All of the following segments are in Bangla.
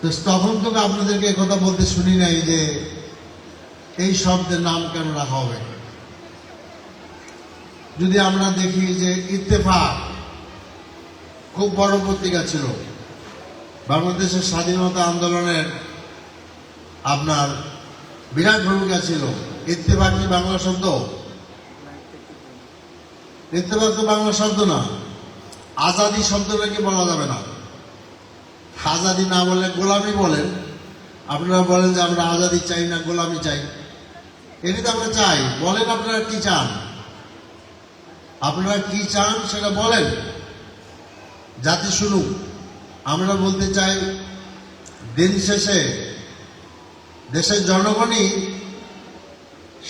তো তখন তো আপনাদেরকে কথা বলতে শুনি নাই যে এই শব্দের নাম কেন রাখা হবে। যদি আমরা দেখি যে ইত্তেফাক খুব বড় পত্রিকা ছিল, বাংলাদেশের স্বাধীনতা আন্দোলনের আপনার বিরাট ভূমিকা ছিল। ইত্তেফাক কি বাংলা শব্দ? ইত্তেফাক তো বাংলা শব্দ না। আজাদি শব্দটাকে বলা যাবে না। আজাদি না বলে গোলামি বলেন। আপনারা বলেন যে আমরা আজাদি চাই না, গোলামি চাই। এটি তো আমরা চাই। বলেন আপনারা কি চান, আপনারা কি চান সেটা বলেন, জাতি শুনুক। আমরা বলতে চাই, দিন শেষে দেশের জনগণই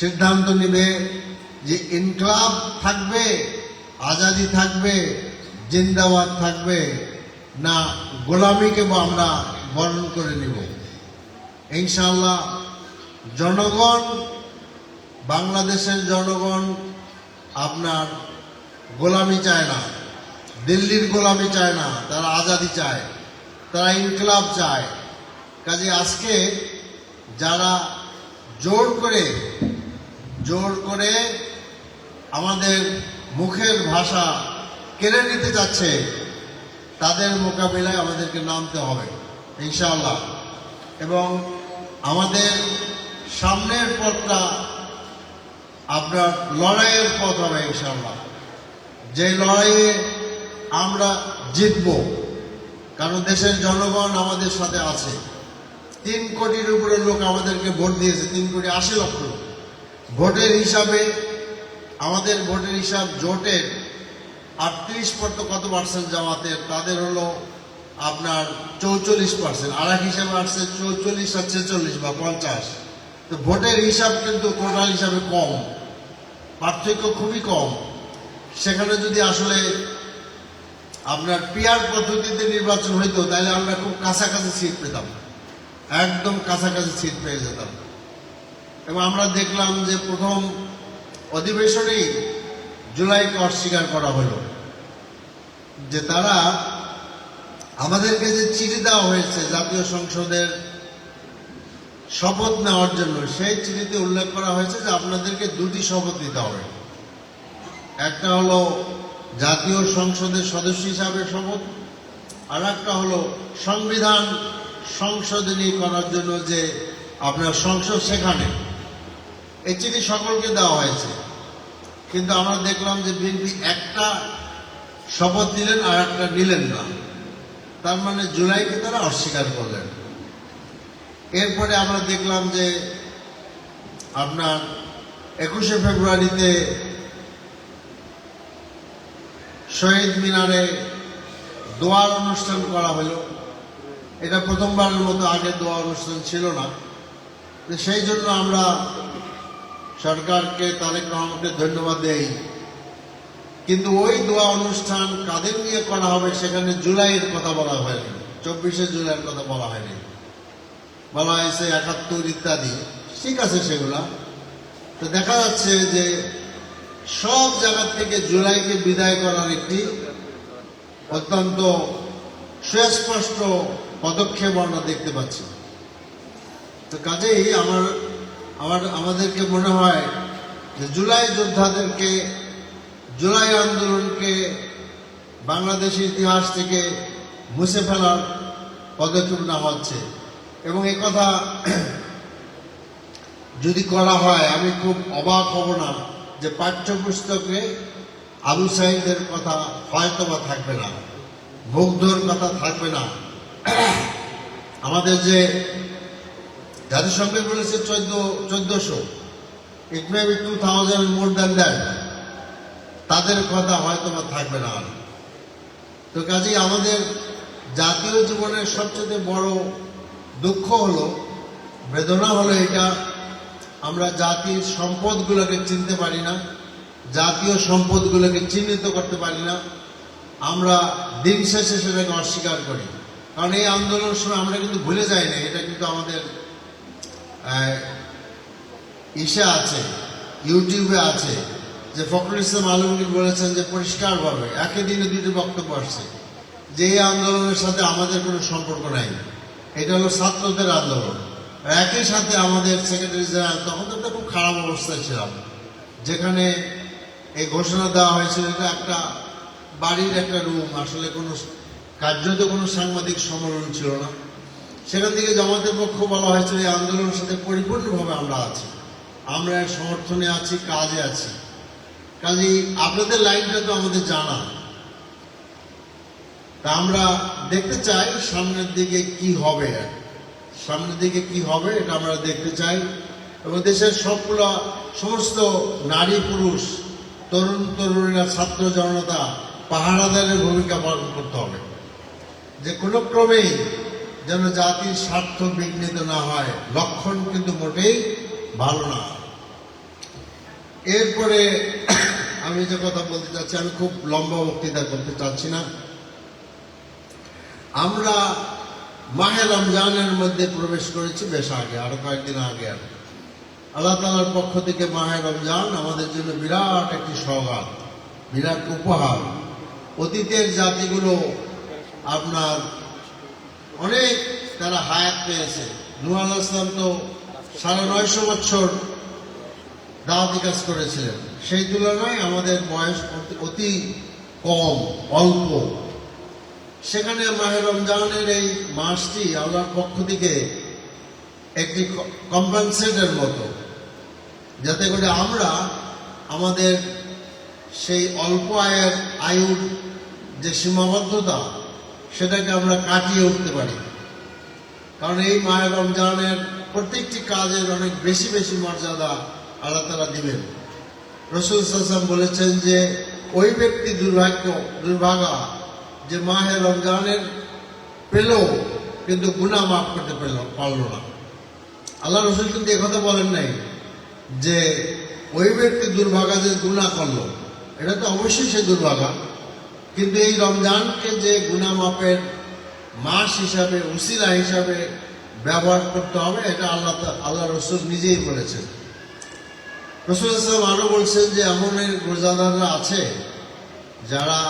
সিদ্ধান্ত নেবে যে ইনকলাব থাকবে, আজাদি থাকবে, জিন্দাবাদ থাকবে, না গোলামিকে আমরা বরণ করে নিব। ইনশাআল্লাহ জনগণ, বাংলাদেশের জনগণ আপনার গোলামি চায় না, দিল্লির গোলামি চায় না, তারা আজাদি চায়, তারা ইনকলাব চায়। কাজে আজকে যারা জোর করে আমাদের মুখের ভাষা কেড়ে নিতে যাচ্ছে, তাদের মোকাবিলায় আমাদেরকে নামতে হবে ইনশাআল্লাহ। এবং আমাদের সামনের পথটা আপনার লড়াইয়ের পথ হবে ইনশাআল্লাহ। যে লড়াইয়ে আমরা জিতব, কারণ দেশের জনগণ আমাদের সাথে আছে। 3 কোটির উপরে লোক আমাদেরকে ভোট দিয়েছে, 3,80,00,000 লোক। ভোটের হিসাবে আমাদের ভোটের হিসাব জোটের 38% কত পার্সেন্ট জামাতের, তাদের হলো আপনার 44%। আর এক হিসাবে আসছে 44 আর 46 বা 50। তো ভোটের হিসাব কিন্তু টোটাল হিসাবে কম, পার্থক্য খুবই কম। সেখানে যদি আসলে আপনার পিয়ার পদ্ধতিতে নির্বাচন হইতো, তাহলে আমরা খুব কাছাকাছি সিট পেতাম, একদম কাছাকাছি সিট পেয়ে যেতাম। এবং আমরা দেখলাম যে প্রথম অধিবেশনেই জুলাইকে অস্বীকার করা হলো, যে তারা আমাদেরকে যে চিঠি দেওয়া হয়েছে জাতীয় সংসদের শপথ নেওয়ার জন্য, সেই চিঠিতে উল্লেখ করা হয়েছে যে আপনাদেরকে 2টি শপথ নিতে হবে। একটা হলো জাতীয় সংসদের সদস্য হিসাবে শপথ, আর একটা হলো সংবিধান সংশোধনী করার জন্য যে আপনার সংসদ, সেখানে। এই চিঠি সকলকে দেওয়া হয়েছে, কিন্তু আমরা দেখলাম যে বিএনপি একটা শপথ নিলেন আর একটা নিলেন না। তার মানে জুলাইকে তারা অস্বীকার করলেন। এরপরে আমরা দেখলাম যে আপনার 21শে ফেব্রুয়ারিতে শহীদ মিনারে দোয়ার অনুষ্ঠান করা হলো। এটা প্রথমবারের মতো, আগে দোয়া অনুষ্ঠান ছিল না। সেই জন্য আমরা সরকারকে, তারেক রহমানকে ধন্যবাদ দেই। কিন্তু ওই দোয়া অনুষ্ঠান কাদের নিয়ে করা হবে সেখানে জুলাইয়ের কথা বলা হয়নি, 24শে জুলাইয়ের কথা বলা হয়নি। বলা হয়েছে 71 ইত্যাদি। ঠিক আছে সেগুলা। তো দেখা যাচ্ছে যে সব জায়গা থেকে জুলাইকে বিদায় করার একটি অত্যন্ত সুস্পষ্ট পদক্ষেপ আমরা দেখতে পাচ্ছি। তো কাজেই আমাদেরকে মনে হয় যে জুলাই যোদ্ধাদেরকে, জুলাই আন্দোলনকে বাংলাদেশের ইতিহাস থেকে মুছে ফেলার পদক্ষেপ নেওয়া হচ্ছে। এবং এই কথা যদি করা হয়, আমি খুব অবাক হব না যে পাঠ্যপুস্তকে আবু সাঈদের কথা হয়তোবা থাকবে না, মুগ্ধর কথা থাকবে না। আমাদের যে জাতিসংঘ বলেছে 1400, it may be 2000 more than that, তাদের কথা হয়তোবা থাকবে না। তো কাজেই আমাদের জাতীয় জীবনের সবচেয়ে বড় দুঃখ হলো, বেদনা হলো এটা, আমরা জাতির সম্পদগুলোকে চিনতে পারি না, জাতীয় সম্পদগুলোকে চিহ্নিত করতে পারি না। আমরা দিন শেষে সেটাকে অস্বীকার করি। কারণ এই আন্দোলনের সময় আমরা কিন্তু ভুলে যাই না, এটা কিন্তু আমাদের ইসে আছে, ইউটিউবে আছে, যে ফখরুল ইসলাম আলমগীর বলেছেন যে পরিষ্কারভাবে একই দিনে 2টি বক্তব্য আসছে যে এই আন্দোলনের সাথে আমাদের কোনো সম্পর্ক নাই, এটা হলো ছাত্রদের আন্দোলন। একই সাথে আমাদের সেক্রেটারি জেনারেল, তখন তো একটা খুব খারাপ অবস্থায় ছিলাম, যেখানে এই ঘোষণা দেওয়া হয়েছিল এটা একটা বাড়ির একটা রুম, আসলে কোনো কার্যত কোনো সাংবাদিক সম্মেলন ছিল না। সেখান থেকে জামাতের পক্ষ বলা হয়েছিল এই আন্দোলনের সাথে পরিপূর্ণভাবে আমরা আছি, আমরা এর সমর্থনে আছি, কাজে আছি। কাজেই আপনাদের লাইনটা তো আমাদের জানা, তা আমরা দেখতে চাই সামনের দিকে কি হবে, সামনের দিকে কি হবে এটা আমরা দেখতে চাই। এবং দেশের সবগুলো সমস্ত নারী পুরুষ, তরুণ তরুণীরা, ছাত্র জনতা পাহারাদারের ভূমিকা পালন করতে হবে, যে কোনো ক্রমেই যেন জাতির স্বার্থ বিঘ্নিত না হয়। লক্ষণ কিন্তু মোটেই ভালো না। এরপরে আমি যে কথা বলতে চাচ্ছি, আমি খুব লম্বা বক্তৃতা করতে চাচ্ছি না। আমরা মাহে রমজানের মধ্যে প্রবেশ করেছি বেশ আগে, আরো কয়েকদিন আগে। আল্লাহ তাআলার পক্ষ থেকে মাহে রমজান আমাদের জন্য বিরাট একটি সওগাত, বিরাট উপহার। অতীতের জাতিগুলো আপনার অনেক তারা হায়াত পেয়েছে। নূহ আলাইহিস সালাম তো 950 বছর দাওয়াতি কাজ করেছিলেন, সেই তুলনায় আমাদের বয়স অতি কম, অল্প। সেখানে মাহে রমজানের এই মাসটি আল্লাহর পক্ষ থেকে একটি কম্পেনসেটের মতো, যাতে করে আমরা আমাদের সেই অল্প আয়ুর যে সীমাবদ্ধতা সেটাকে আমরা কাটিয়ে উঠতে পারি। কারণ এই মাহে রমজানের প্রত্যেকটি কাজের অনেক বেশি বেশি মর্যাদা আল্লাহ তাআলা দিবেন। রাসূল সাল্লাল্লাহু আলাইহি ওয়াসাল্লাম বলেছেন যে ওই ব্যক্তি দুর্ভাগা যে মাহে রমজানের পেল কিন্তু গুনাহ মাফ করতে পারল না। আল্লাহ রাসূল কিন্তু একথা বলেন নাই যে ওই ব্যক্তি দুর্ভাগা যে গুনাহ করলো, এটা তো অবশ্যই সে দুর্ভাগা, কিন্তু এই রমজানকে যে গুনাহ মাফের মাস হিসাবে, উসিলা হিসাবে ব্যবহার করতে হবে, এটা আল্লাহ রাসূল নিজেই বলেছেন। রাসূল সাল্লাল্লাহু আলাইহি ওয়াসাল্লাম আরো বলছেন যে এমন রোজাদাররা আছে যারা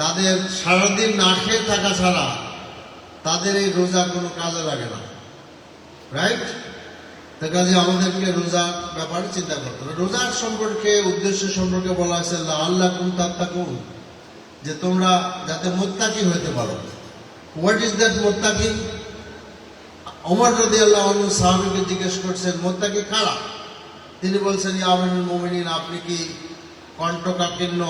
তাদের সারাদিন না খেয়ে থাকা ছাড়া তাদের এই রোজা কোনো কাজে লাগে না, রাইট? তার কাজে আমাদেরকে রোজার ব্যাপারে চিন্তা করতে হবে। রোজার সম্পর্কে, উদ্দেশ্য সম্পর্কে বলা হয়েছে লাআল্লাকুম তাত্তাকুন, যে তোমরা যাতে মুত্তাকি হতে পারো। হোয়াট ইজ দ্যাট মুত্তাকি? ওমর রাদিয়াল্লাহু আনহু সাহাবীকে জিজ্ঞেস করছেন মুত্তাকি কারা? তিনি বলছেন ইয়া আমিরুল মুমিনিন, আপনি কি কণ্ঠকাকীর্ণ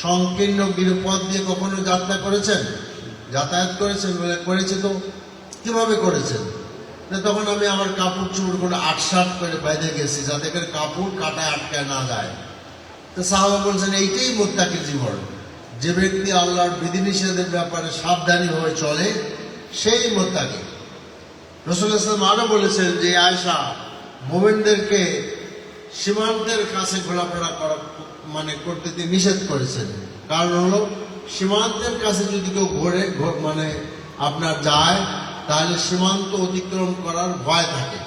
সংকীর্ণ গিরিপথ দিয়ে কখনো যাতায়াত করেছেন? বলে করেছি। তো কিভাবে করেছেন? তখন আমি আমার কাপড় চোপড় করে আটসাট করে বেঁধে গেছি, যাতে করে কাপড় কাটায় আটকায় না যায়। তো সাহাবা বলছেন এইটাই মুত্তাকির জীবন, যে ব্যক্তি আল্লাহর বিধিনিষেধের ব্যাপারে সাবধানী হয়ে চলে সেই মুত্তাকি। রাসূলুল্লাহ সাল্লাল্লাহু আলাইহি ওয়াসাল্লাম আরো বলেছেন যে আয়েশা মুমিনদেরকে সীমান্তের কাছে ঘোরাফেরা করা করতে তিনি নিষেধ করেছেন। কারণ হলো সীমান্তের কাছে যদি কেউ আপনার যায়, তাহলে সীমান্ত অতিক্রম করার ভয় থাকে।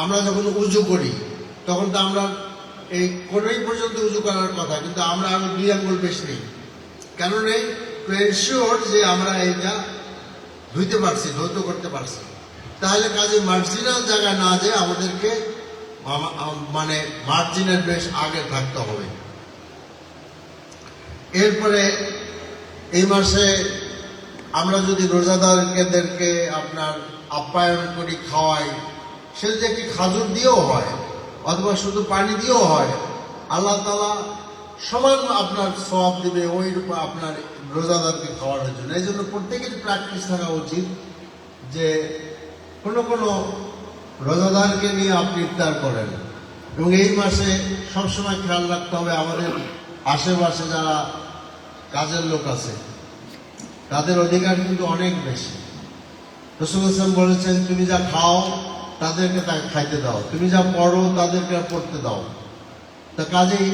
আমরা যখন উজু করি তখন তো আমরা এই কোনোই পর্যন্ত উজু করার কথা, কিন্তু আমরা আরো 2 আঙ্গুল বেশি নেই। কেন নেই? টু এনশিওর যে আমরা এইটা ধুইতে পারছি, ধৌত করতে পারছি। তাহলে কাজে মার্জিনাল জায়গায় না যেয়ে আমাদেরকে মার্জিনের বেশ আগে থাকতে হবে। এরপরে এই মাসে আমরা যদি রোজাদারদেরকে আপনার আপ্যায়ন করি, খাওয়াই, সে যদি একটি খাজুর দিয়েও হয় অথবা শুধু পানি দিয়েও হয়, আল্লাহ তাআলা সমান আপনার সওয়াব দিবে ওই রূপে আপনার রোজাদারকে খাওয়ানোর জন্য। এই জন্য প্রত্যেকের প্র্যাকটিস থাকা উচিত যে কোনো রোজাদারকে নিয়ে আপনি ইফতার করেন। এবং এই মাসে সবসময় খেয়াল রাখতে হবে আমাদের আশেপাশে যারা কাজের লোক আছে তাদের অধিকার কিন্তু অনেক বেশি। রাসূলুল্লাহ সাল্লাল্লাহু আলাইহি ওয়াসাল্লাম বলেছেন তুমি যা খাও তাদেরকে তা খাইতে দাও, তুমি যা পড়ো তাদেরকে পড়তে দাও। তা কাজেই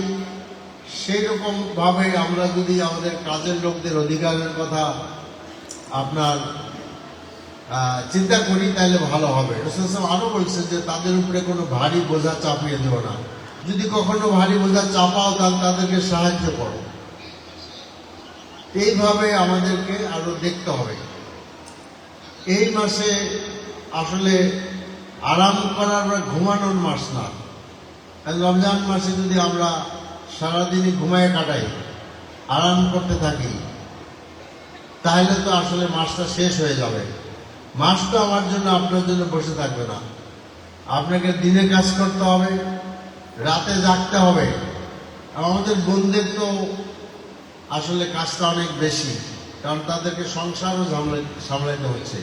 সেই রকম ভাবে আমরা যদি আমাদের কাজের লোকদের অধিকারের কথা আপনার চিন্তা করি তাহলে ভালো হবে। রাসূলুল্লাহ সাল্লাল্লাহু আলাইহি ওয়াসাল্লাম আরো বলছেন যে তাদের উপরে কোনো ভারী বোঝা চাপিয়ে দিও না, যদি কখনো ভারী বোঝা চাপাও তাহলে তাদেরকে সাহায্য করো। এইভাবে আমাদেরকে আরো দেখতে হবে। এই মাসে আসলে আরাম করার বা ঘুমানোর মাস না। রমজান মাসে যদি আমরা সারাদিনই ঘুমায় কাটাই, আরাম করতে থাকি, তাহলে তো আসলে মাসটা শেষ হয়ে যাবে। মাস তো আমার জন্য আপনার জন্য বসে থাকবে না। আপনাকে দিনে কাজ করতে হবে, রাতে জাগতে হবে। আমাদের বোনদের তো আসলে কাজটা অনেক বেশি, কারণ তাদেরকে সংসারও সামলাইতে হচ্ছে,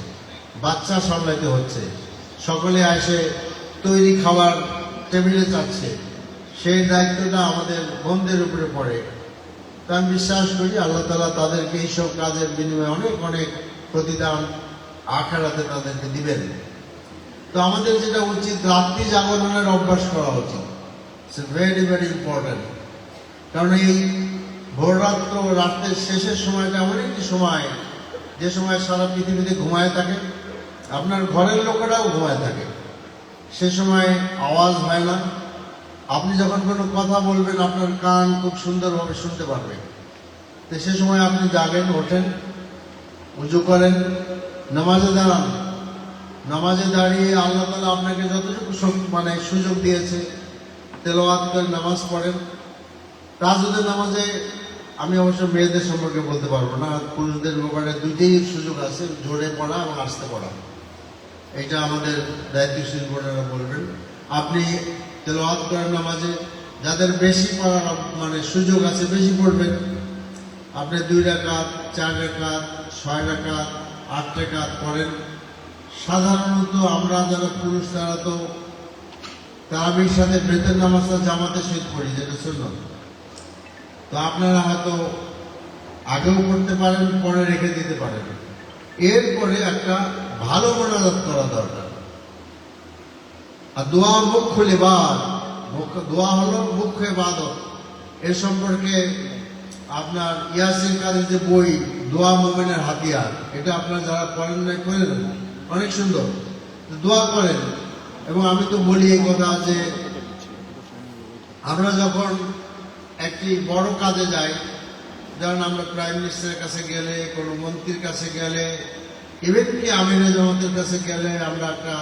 বাচ্চা সামলাইতে হচ্ছে। সকলে এসে তৈরি খাবার টেবিলে চাচ্ছে, সেই দায়িত্বটা আমাদের বোনদের উপরে পড়ে। তা আমি বিশ্বাস করি আল্লাহ তাআলা তাদেরকে এইসব কাজের বিনিময়ে অনেক অনেক প্রতিদান আখিরাতে তাদেরকে দিবেন। তো আমাদের যেটা উচিত, রাত্রি জাগরণের অভ্যাস করা উচিত। It's very very important. কারণ এই ভোররাত্র, রাত্রের শেষের সময়টা এমন একটি সময়, যে সময় সারা পৃথিবীতে ঘুমায় থাকে, আপনার ঘরের লোকেরাও ঘুমায় থাকে। সে সময় আওয়াজ হয় না। আপনি যখন কোনো কথা বলবেন, আপনার কান খুব সুন্দরভাবে শুনতে পারবে। তো সে সময় আপনি জাগেন, ওঠেন, উজু করেন, নামাজে দাঁড়ান। নামাজে দাঁড়িয়ে আল্লাহ তাআলা আপনাকে যতটুকু সুযোগ দিয়েছে, তেলাওয়াত করে নামাজ পড়েন। তাহাজ্জুদের নামাজে আমি অবশ্য মেয়েদের সম্পর্কে বলতে পারবো না, পুরুষদের ব্যাপারে দুইটাই সুযোগ আছে, জোরে পড়া এবং আস্তে পড়া। এটা আমাদের দায়িত্বশীল বোনেরা বলবেন। আপনি তেলাওয়াত করেন নামাজে, যাদের বেশি পড়ার সুযোগ আছে বেশি পড়বেন। আপনি 2 রাকাত, 4 রাকাত, 6 রাকাত, 8 রাকাত পড়েন। সাধারণত আমরা যারা পুরুষ, তারা তো তারাবির সাথে বেতের নামাজটা জামাতের সহিত পড়ি, যেটা সুন্নাত। তো আপনারা হয়তো আগেও পড়তে পারেন, পরে রেখে দিতে পারেন। এরপরে একটা ভালো মোনাজাত করা দরকার। আর দোয়া মুখ্য ইবাদত, দোয়া হলো মুখ্য ইবাদত। এর সম্পর্কে আপনার ইয়াসিন কাদের যে বই, দোয়া মুমিনের হাতিয়ার, এটা আপনারা যারা পড়েন না, করে নেন, অনেক সুন্দর। দোয়া করেন। এবং আমি তো বলি এই কথা যে আমরা যখন একটি বড় কাজে যাই, যেমন আমরা প্রাইম মিনিস্টারের কাছে গেলে, কোনো মন্ত্রীর কাছে গেলে, ইভেন কি আমিরে জামাতের কাছে গেলে, আমরা একটা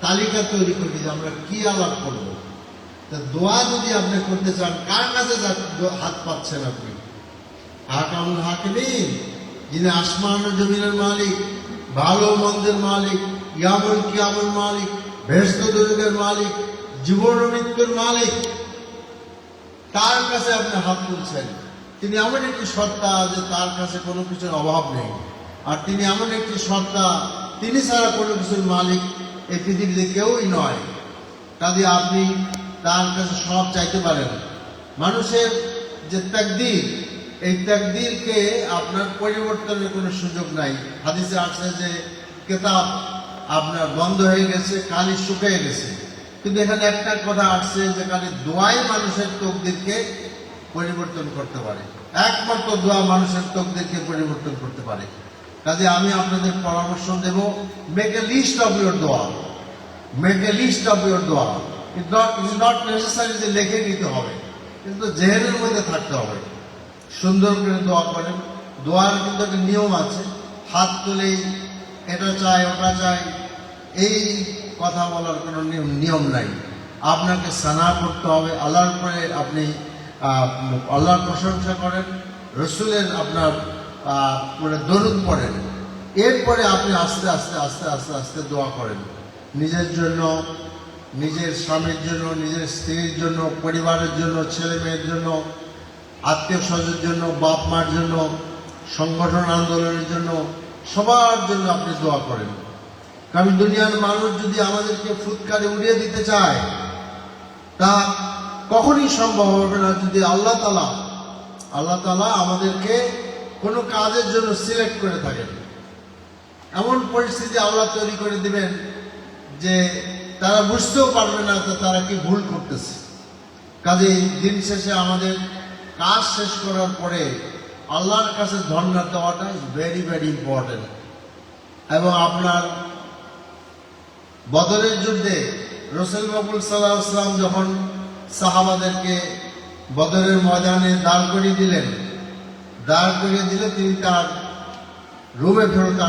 তালিকা তৈরি করি যে আমরা কি আলাপ করব। তা দোয়া যদি আপনি করতে চান, কার কাছে হাত পাচ্ছেন আপনি? হাকামুল হাকিমিন, যিনি আসমান ও জমিনের মালিক, ভালো মন্দের মালিক, ইয়ামুল কিয়ামুল মালিক, বেহেশত দুজকের মালিক, জীবন ও মৃত্যুর মালিক, তার কাছে আপনি হাত তুলছেন। তিনি এমন একটি সত্তা যে তার কাছে কোনো কিছুর অভাব নেই। আর তিনি এমন একটি সত্তা, তিনি ছাড়া কোনো কিছুর মালিক এই পৃথিবীতে কেউই নয়। কাজে আপনি তার কাছে সব চাইতে পারেন। মানুষের যে তাকদীর, এই তাকদীরকে আপনার পরিবর্তনের কোনো সুযোগ নাই। হাদিসে আসছে যে কিতাব আপনার বন্ধ হয়ে গেছে, কালি শুকিয়ে গেছে। কিন্তু এখানে একটা কথা আসছে যে খালি দোয়াই মানুষের তকদিরকে পরিবর্তন করতে পারে। একমাত্র দোয়া মানুষের তকদিরকে পরিবর্তন করতে পারে। কাজে আমি আপনাদের পরামর্শ দেব, make a list of your দোয়া, make a list of your দোয়া। ইট ইজ নট নেসেসারি যে লিখে নিতে হবে, কিন্তু জেহেনের মধ্যে থাকতে হবে। সুন্দর করে দোয়া করেন। দোয়ার কিন্তু একটা নিয়ম আছে। হাত তুলেই এটা চাই, ওটা চাই, এই কথা বলার কোনো নিয়ম নাই। আপনাকে সানা করতে হবে, আল্লাহর পরে আপনি আল্লাহর প্রশংসা করেন, রসুলের আপনার দরুদ পড়েন। এরপরে আপনি আস্তে আস্তে আস্তে আস্তে আস্তে দোয়া করেন, নিজের জন্য, নিজের স্বামীর জন্য, নিজের স্ত্রীর জন্য, পরিবারের জন্য, ছেলে মেয়ের জন্য, আত্মীয় স্বজনের জন্য, বাপ মার জন্য, সংগঠন আন্দোলনের জন্য, সবার জন্য আপনি দোয়া করেন। কারণ দুনিয়ার মানুষ যদি আমাদেরকে ফুৎকারে উড়িয়ে দিতে চায়, তা কখনই সম্ভব হবে না যদি আল্লাহ তাআলা আমাদেরকে কোনো কাজের জন্য সিলেক্ট করে থাকেন। এমন পরিস্থিতি আল্লাহ তৈরি করে দিবেন যে তারা বুঝতেও পারবে না যে তারা কি ভুল করতেছে। কাজেই দিন শেষে আমাদের কাজ শেষ করার পরে আল্লাহর কাছে ধন্যবাদ দেওয়াটা ইজ ভেরি ভেরি ইম্পর্টেন্ট। এবং আপনার বদরের যুদ্ধে রাসূল সাল্লাল্লাহু আলাইহি ওয়াসাল্লাম যখন সাহাবাদেরকে বদরের ময়দানে দাঁড় করিয়ে দিলে তিনি তার রুমে ফেরত